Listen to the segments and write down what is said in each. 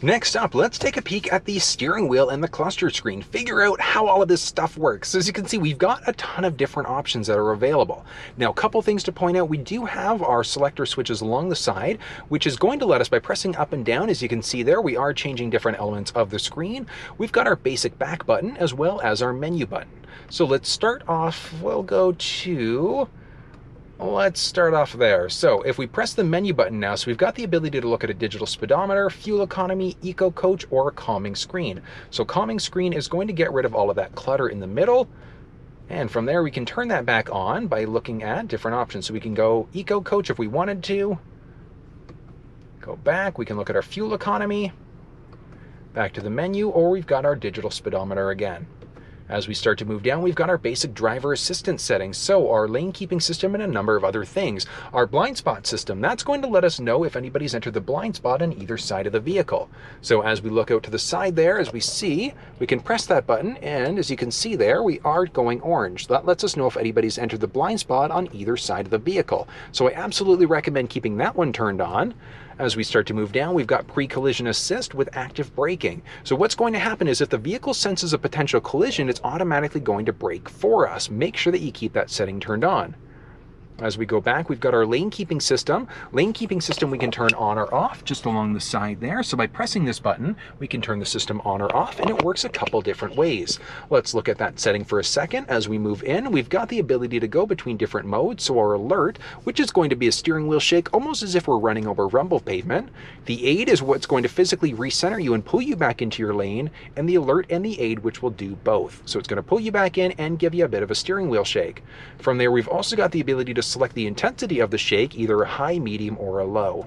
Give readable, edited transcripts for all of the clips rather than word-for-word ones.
Next up, let's take a peek at the steering wheel and the cluster screen, figure out how all of this stuff works. As you can see, we've got a ton of different options that are available. Now, a couple things to point out, we do have our selector switches along the side, which is going to let us, by pressing up and down, as you can see there, we are changing different elements of the screen. We've got our basic back button as well as our menu button. So let's start off, let's start off there. So if we press the menu button now, so we've got the ability to look at a digital speedometer, fuel economy, eco coach, or a calming screen. So calming screen is going to get rid of all of that clutter in the middle. And from there, we can turn that back on by looking at different options. So we can go eco coach if we wanted to. Go back, we can look at our fuel economy, back to the menu, or we've got our digital speedometer again. As we start to move down, we've got our basic driver assistance settings, so our lane keeping system and a number of other things. Our blind spot system, that's going to let us know if anybody's entered the blind spot on either side of the vehicle. So as we look out to the side there, as we see, we can press that button, and as you can see there, we are going orange. That lets us know if anybody's entered the blind spot on either side of the vehicle. So I absolutely recommend keeping that one turned on. As we start to move down, we've got pre-collision assist with active braking. So what's going to happen is if the vehicle senses a potential collision, it's automatically going to brake for us. Make sure that you keep that setting turned on. As we go back, we've got our lane keeping system. Lane keeping system we can turn on or off just along the side there. So by pressing this button, we can turn the system on or off, and it works a couple different ways. Let's look at that setting for a second. As we move in, we've got the ability to go between different modes. So our alert, which is going to be a steering wheel shake, almost as if we're running over rumble pavement. The aid is what's going to physically recenter you and pull you back into your lane, and the alert and the aid, which will do both. So it's going to pull you back in and give you a bit of a steering wheel shake. From there, we've also got the ability to select the intensity of the shake, either a high, medium, or a low.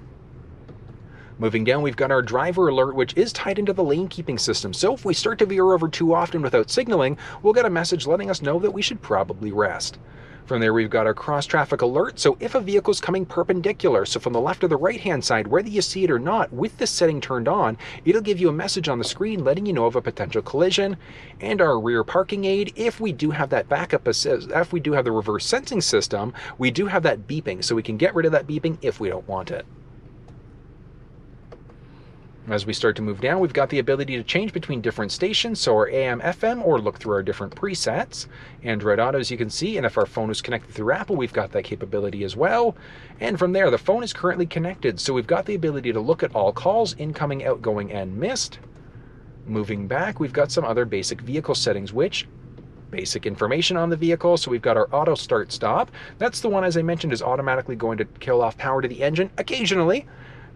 Moving down, we've got our driver alert, which is tied into the lane keeping system. So if we start to veer over too often without signaling, we'll get a message letting us know that we should probably rest. From there, we've got our cross traffic alert. So if a vehicle is coming perpendicular, so from the left or the right hand side, whether you see it or not, with this setting turned on, it'll give you a message on the screen letting you know of a potential collision. And our rear parking aid, if we do have that backup assist, if we do have the reverse sensing system, we do have that beeping, so we can get rid of that beeping if we don't want it. As we start to move down, we've got the ability to change between different stations, so our AM, FM, or look through our different presets. Android Auto, as you can see, and if our phone is connected through Apple, we've got that capability as well. And from there, the phone is currently connected, so we've got the ability to look at all calls, incoming, outgoing, and missed. Moving back, we've got some other basic vehicle settings, which basic information on the vehicle. So we've got our auto start stop. That's the one, as I mentioned, is automatically going to kill off power to the engine occasionally.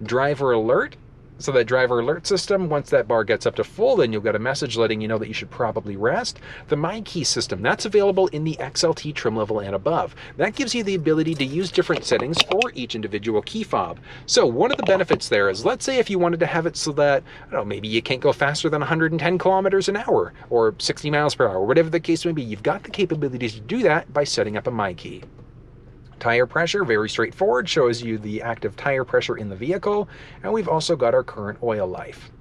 Driver alert. So that driver alert system, once that bar gets up to full, then you'll get a message letting you know that you should probably rest. The My Key system, that's available in the XLT trim level and above. That gives you the ability to use different settings for each individual key fob. So one of the benefits there is, let's say if you wanted to have it so that, I don't know, maybe you can't go faster than 110 kilometers an hour or 60 miles per hour, whatever the case may be, you've got the capability to do that by setting up a My Key. Tire pressure, very straightforward, shows you the active tire pressure in the vehicle, and we've also got our current oil life.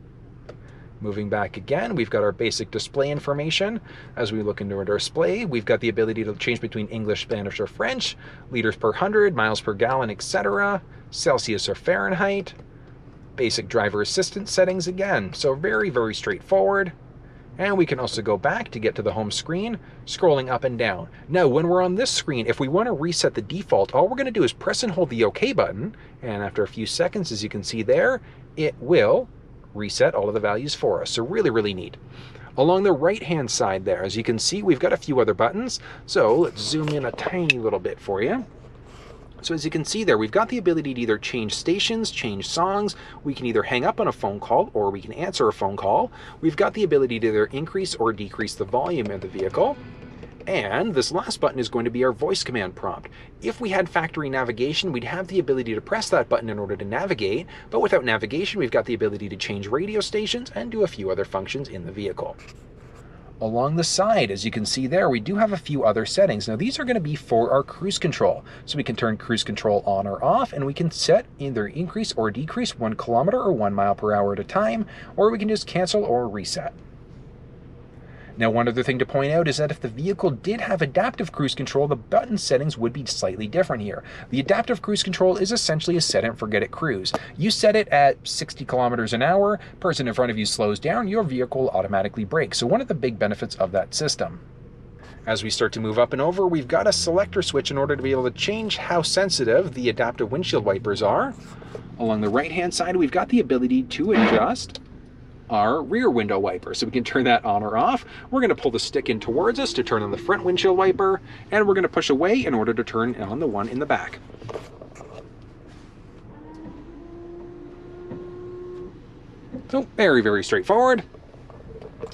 Moving back again, we've got our basic display information. As we look into our display, we've got the ability to change between English, Spanish, or French, liters per 100, miles per gallon, etc., Celsius or Fahrenheit, basic driver assistance settings again, so very, very straightforward. And we can also go back to get to the home screen, scrolling up and down. Now, when we're on this screen, if we want to reset the default, all we're going to do is press and hold the OK button, and after a few seconds, as you can see there, it will reset all of the values for us. So really, really neat. Along the right-hand side there, as you can see, we've got a few other buttons. So let's zoom in a tiny little bit for you. So as you can see there, we've got the ability to either change stations, change songs. We can either hang up on a phone call or we can answer a phone call. We've got the ability to either increase or decrease the volume of the vehicle. And this last button is going to be our voice command prompt. If we had factory navigation, we'd have the ability to press that button in order to navigate, but without navigation, we've got the ability to change radio stations and do a few other functions in the vehicle. Along the side, as you can see there, we do have a few other settings. Now these are going to be for our cruise control. So we can turn cruise control on or off, and we can set either increase or decrease 1 kilometer or 1 mile per hour at a time, or we can just cancel or reset. Now, one other thing to point out is that if the vehicle did have adaptive cruise control, the button settings would be slightly different here. The adaptive cruise control is essentially a set it and forget it cruise. You set it at 60 kilometers an hour, person in front of you slows down, your vehicle automatically brakes. So one of the big benefits of that system. As we start to move up and over, we've got a selector switch in order to be able to change how sensitive the adaptive windshield wipers are. Along the right-hand side, we've got the ability to adjust our rear window wiper, so we can turn that on or off. We're going to pull the stick in towards us to turn on the front windshield wiper, and we're going to push away in order to turn on the one in the back. So very, very straightforward.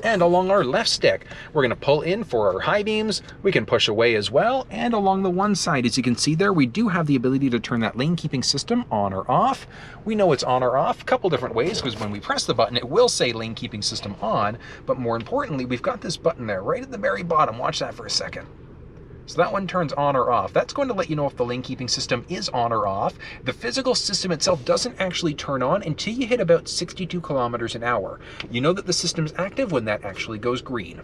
And along our left stick, we're going to pull in for our high beams. We can push away as well. And along the one side, as you can see there, we do have the ability to turn that lane keeping system on or off. We know it's on or off a couple different ways, because when we press the button, it will say lane keeping system on. But more importantly, we've got this button there right at the very bottom. Watch that for a second. So that one turns on or off. That's going to let you know if the lane keeping system is on or off. The physical system itself doesn't actually turn on until you hit about 62 kilometers an hour. You know that the system's active when that actually goes green.